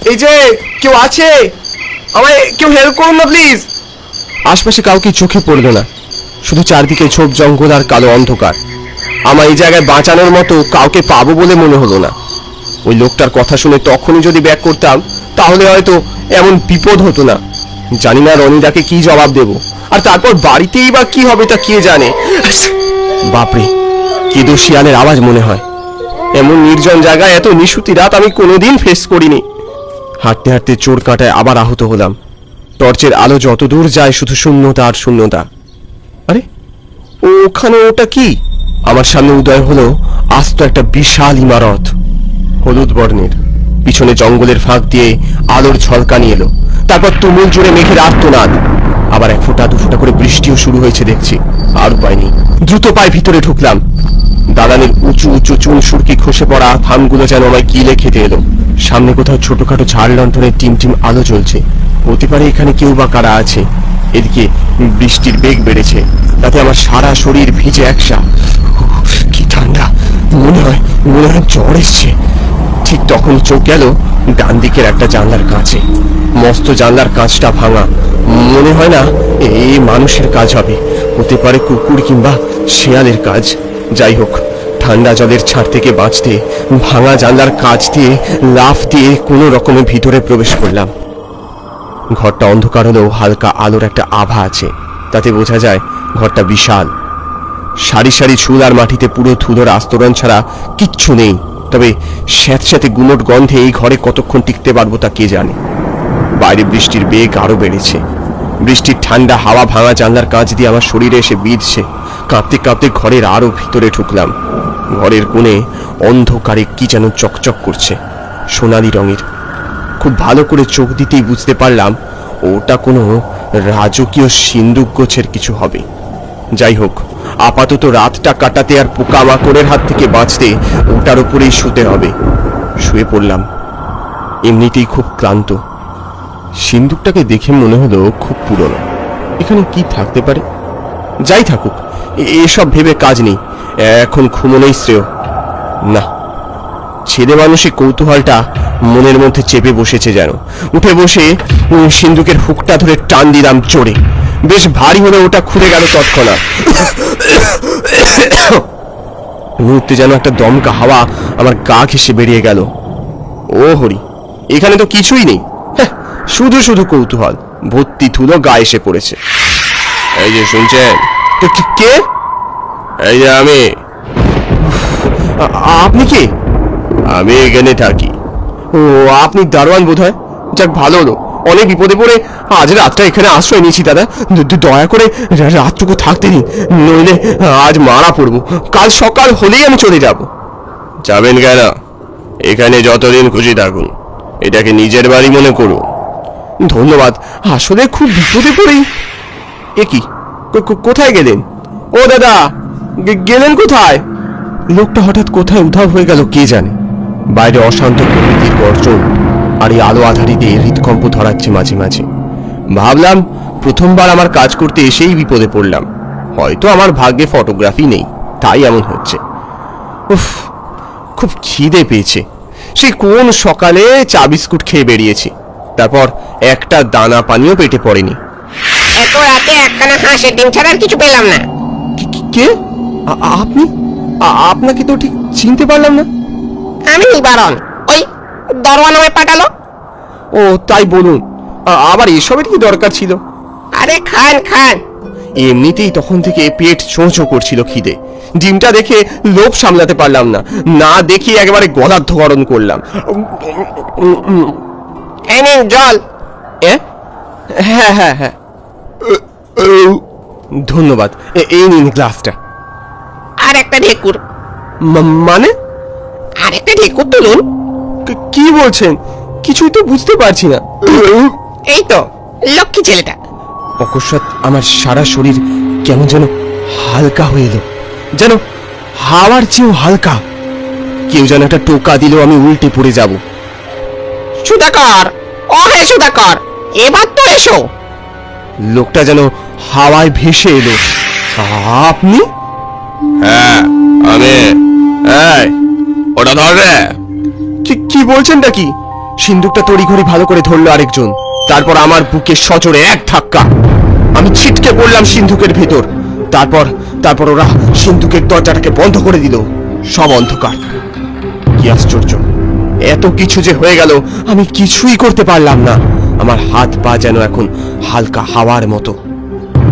এই যে কেউ আছে, আমায় কেউ হেল্প করুন না প্লিজ। আশপাশে কাউকে চোখে পড়লো না, শুধু চারদিকে ঝোপ জঙ্গল আর কালো অন্ধকার। আমার এই জায়গায় বাঁচানোর মতো কাউকে পাবো বলে মনে হলো না। ওই লোকটার কথা শুনে তখনই যদি ব্যাক করতাম তাহলে হয়তো এমন বিপদ হতো না। জানি না রনিদাকে কি জবাব দেব, আর তারপর বাড়িতেই বা কি হবে তা কে জানে। বাপরে, কেঁদো শিয়ালের আওয়াজ মনে হয়। এমন নির্জন জায়গায় এত নিশুতি রাত আমি কোনোদিন ফেস করিনি। হাঁটতে হাঁটতে চোর কাঁটায় আবার আহত হলাম। টর্চের আলো যত দূর যায় শুধু শূন্যতা আর শূন্যতা। আরে ওখানে ওটা কি? আমার সামনে উদয় হলো আস্ত একটা বিশাল ইমারত, হলুদ বর্ণের। পিছনে জঙ্গলের ফাঁক দিয়ে আলোর ঝলকানি এলো, তারপর তুমুল জুড়ে মেঘের আর্তনাদ। আবার এক ফোঁটা দু ফোঁটা করে বৃষ্টিও শুরু হয়েছে দেখছি। আর উপায় নেই, দ্রুত পায়ে ভিতরে ঢুকলাম। দালানের উঁচু উঁচু চুন সুরকি খসে পড়া থামগুলো যেন আমায় গিলে খেতে এলো। সামনে কোথাও ছোটখাটো ঝাড় লণ্ঠনের টিমটিম আলো জ্বলছে। হতে পারে এখানে কেউ বা কারা আছে। এদিকে বৃষ্টির বেগ বেড়েছে, তাতে আমার সারা শরীর ভিজে একসা। কি ঠান্ডা, মনে হয় জ্বর এসছে। ঠিক তখন চোখ গেল ডান দিকের একটা জানলার কাছে। মস্ত জানলার কাঁচটা ভাঙা। মনে হয় না এই মানুষের কাজ হবে, হতে পারে কুকুর কিংবা শেয়ালের কাজ। যাই হোক, ঠান্ডা জলের ছাড় থেকে বাঁচতে ভাঙা জানলার কাঁচ দিয়ে লাফ দিয়ে কোনো রকমে ভিতরে প্রবেশ করলাম। ঘরটা অন্ধকার হলেও হালকা আলোর একটা আভা আছে, তাতে বোঝা যায় ঘরটা বিশাল। সারি সারি চুল আর মাটিতে পুরো ধুলোর আস্তরণ ছাড়া কিচ্ছু নেই। তবে স্যাঁতস্যাঁতে গুমোট গন্ধে এই ঘরে কতক্ষণ টিকতে পারবো তা কে জানে। বাইরে বৃষ্টির বেগ আরো বেড়েছে। বৃষ্টির ঠান্ডা হাওয়া ভাঙা জানলার কাঁচ দিয়ে আমার শরীরে এসে বিঁধছে। কাঁপতে কাঁপতে ঘরের আরো ভিতরে ঢুকলাম। ঘরের কোণে অন্ধকারে কি যেন চকচক করছে, সোনালি রঙের। খুব ভালো করে চোখ দিতেই বুঝতে পারলাম ওটা কোনো রাজকীয় সিন্দুক গোছের কিছু হবে। যাই হোক, আপাতত রাতটা কাটাতে আর পোকামাকড়ের হাত থেকে বাঁচতে ওটার উপরেই শুতে হবে। শুয়ে পড়লাম। এমনিতেই খুব ক্লান্ত। সিন্দুকটাকে দেখে মনে হলো খুব পুরনো। এখানে কি থাকতে পারে? যাই থাকুক, এসব ভেবে কাজ নেই। এখন ঘুমোনোই শ্রেয়। না, ছেলে মানুষের কৌতূহলটা মনের মধ্যে চেপে বসেছে যেন। উঠে বসে সিন্দুকের হুকটা ধরে টান দিলাম জোরে। বেশ ভারী হলে ওটা খুলে গেল তৎক্ষণাৎ। মুহূর্তে যেন একটা দমকা হাওয়া আমার গা ঘেঁষে বেরিয়ে গেল। ও হরি, এখানে তো কিছুই নেই, শুধু শুধু কৌতূহল। ভর্তি ধুলো গায়ে এসে পড়েছে। এই যে শুনছেন? কে? এই যে আমি। আপনি কে? আমি এখানে থাকি। ও, আপনি দারোয়ান বোধ হয়। যাক, ভালো হলো, অনেক বিপদে পড়ে আজ রাতটা এখানে আশ্রয় নিয়েছি দাদা। দয়া করে রাতটুকু থাকতে দিন, নইলে আজ মারা পড়বো। কাল সকাল হলেই আমি চলে যাব। যাবেন কেন? এখানে যতদিন খুশি থাকুন, এটাকে নিজের বাড়ি মনে করুন। ধন্যবাদ, আসলে খুব বিপদে পড়েই। এ কি, কোথায় গেলেন? ও দাদা, গেলেন কোথায়? লোকটা হঠাৎ কোথায় উধাও হয়ে গেল কে জানে। বাইরে অশান্ত প্রকৃতির গর্জন আর এই আলো আধারিতে হৃদকম্প ধরাচ্ছে মাঝে মাঝে। ভাবলাম প্রথমবার আমার কাজ করতে এসেই বিপদে পড়লাম। হয়তো আমার ভাগ্যে ফটোগ্রাফি নেই, তাই এমন হচ্ছে। উফ, খুব খিদে পেয়েছে। সে কোন সকালে চা বিস্কুট খেয়ে বেরিয়েছি, তারপর একটা দানা পানিও পেটে পড়েনি। এত রাতে একখানা হাঁসের ডিম ছাড়া আর কিছু পেলাম না। কে আপনি? আপনাকে তো ঠিক চিনতে পারলাম না। আমি নিবারণ, ওই দরওয়ান আমায় পাঠালো। ও, তাই বলুন। আবার এসবের কি দরকার ছিল? আরে খান খান। এমনিতেই তখন থেকে পেট চোঁচো করছিল খিদে। ডিমটা দেখে লোভ সামলাতে পারলাম না, না দেখি একেবারে গলাধঃকরণ করলাম। এই নিন জল। হ্যাঁ হ্যাঁ হ্যাঁ, ধন্যবাদ। এই নিন গ্লাসটা। আর একটা ঢেকুর। মানে? আর একটা ঢেকুর তুলুন। কি বলছেন? কিছুই তো বুঝতে পারছি না। এই তো লক্ষ্মী ছেলেটা। অকস্মাৎ আমার সারা শরীর কেমন যেন হালকা হয়ে এলো, যেন হাওয়ার চেয়েও হালকা। কেউ যেন একটা টোকা দিল, আমি উল্টে পড়ে যাব। সুধাকর, ও হে সুধাকর, এবার তো এসো। লোকটা যেন হাওয়ায় ভেসে এলো। আপনি? হ্যাঁ আমি। এই ওটা ধর রে। কি বলছেনটা কি? সিন্দুকটা তড়িঘড়ি ভালো করে ধরলো আরেকজন। তারপর আমার বুকে সজোরে এক ধাক্কা, আমি ছিটকে পড়লাম সিন্ধুকের ভেতর। তারপর ওরা সিন্ধুকের দরজাটাকে বন্ধ করে দিল। সব অন্ধকার। কি আশ্চর্য, এত কিছু যে হয়ে গেল আমি কিছুই করতে পারলাম না। আমার হাত পা যেন এখন হালকা হাওয়ার মতো।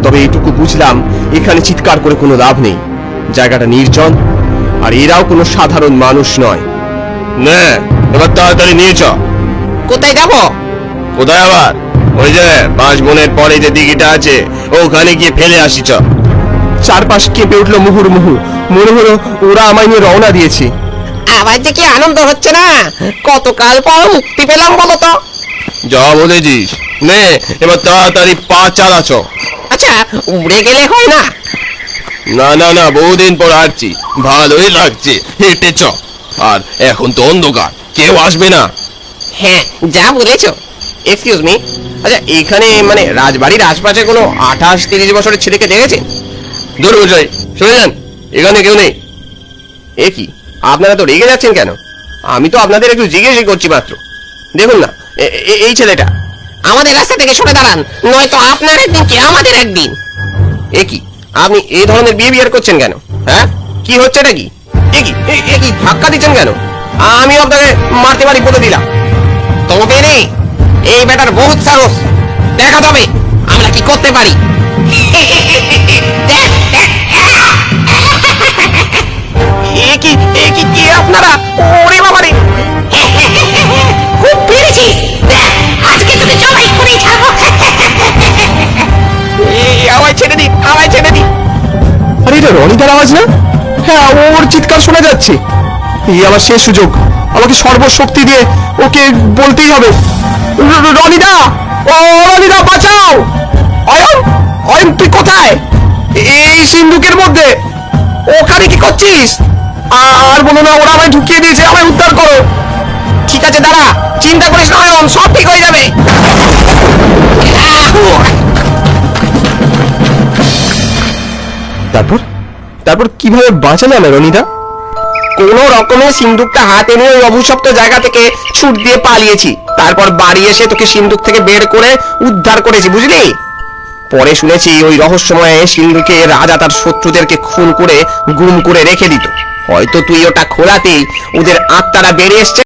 তবে এইটুকু বুঝলাম, এখানে চিৎকার করে কোনো লাভ নেই। জায়গাটা নির্জন, আর এরাও কোনো সাধারণ মানুষ নয়। না, এবার তাড়াতাড়ি নিয়ে চ। কোথায় যাব? কোথায় আবার? ওই যে বাঁশবনের পরে যে দিঘিটা আছে, ওখানে গিয়ে ফেলে আসি চ। চারপাশ কেঁপে উঠলো মুহুর্মুহু। মনে হলো ওরা আমায় নিয়ে রওনা দিয়েছে। আবার যে কি আনন্দ হচ্ছে না, কতকাল পর মুক্তি পেলাম বলো তো। যা বলেছিস, নে এবার তাড়াতাড়ি পা চালা চ। আচ্ছা, উড়ে গেলে হয় না? না না না, বহুদিন পর আসছি, ভালোই লাগছে, হেঁটে চ। আর এখন তো অন্ধকার, কেউ আসবে না। হ্যাঁ, যা বলেছো। এক্সকিউজ মি, আচ্ছা এখানে মানে রাজবাড়ির আশপাশে কোনো 28-30 বছরের ছেলেকে দেখেছেন? দূর বুঝাই, শুনে যান, এখানে কেউ নেই। এ কি, আপনারা তো রেগে যাচ্ছেন কেন? আমি তো আপনাদের একটু জিজ্ঞেসই করছি মাত্র। দেখুন না, এই ছেলেটা। আমাদের রাস্তা থেকে সরে দাঁড়ান, নয়তো আপনার একদিন কি আমাদের একদিন। এ কি, আপনি এই ধরনের বিহেভিয়ার করছেন কেন? হ্যাঁ, কি হচ্ছে এটা কি? এ কি ধাক্কা দিচ্ছেন কেন? আমি আপনাকে মারতে পারি বলে দিলাম। তবে রে, এই বেটার বহুত সাহস। দেখা তবে আমরা কি করতে পারি। কি আপনারা? ওরে বাবা রে, খুব পেরেছিস। দেখ, আজকে তোকে জবাই করে ছাড়বো। আমায় ছেড়ে দিন, আমায় ছেড়ে দিন। আরে এটা রনিদার আওয়াজ না? হ্যাঁ, ওর চিৎকার শোনা যাচ্ছে। এই আমার শেষ সুযোগ, আমাকে সর্বশক্তি দিয়ে ওকে বলতেই হবে, রনিদা, ও রনিদা বাঁচাও। অয়ন, অয়ন তুই কোথায়? এই সিন্ধুকের মধ্যে। ওখানে কি করছিস? আর বলো না, ওরা আমায় ঢুকিয়ে দিয়েছে, আমায় উদ্ধার করো। ঠিক আছে দাঁড়া, চিন্তা করিস না অয়ন, সব ঠিক হয়ে যাবে। তারপর তারপর কিভাবে বাঁচালে না রনিদা? কোন রকমের সিন্দুকটা হাতে নিয়ে ওই অভিশপ্ত জায়গা থেকে ছুট দিয়ে পালিয়েছি। তারপর বাড়ি এসে তোকে সিন্দুক থেকে বের করে উদ্ধার করেছি, বুঝলি? পরে শুনেছি ওই রহস্যময় সিন্ধুকে রাজা তার শত্রুদেরকে খুন করে গুম করে রেখে দিত। হয়তো তুই ওটা খোলাতেই ওদের আত্মারা বেরিয়ে এসছে।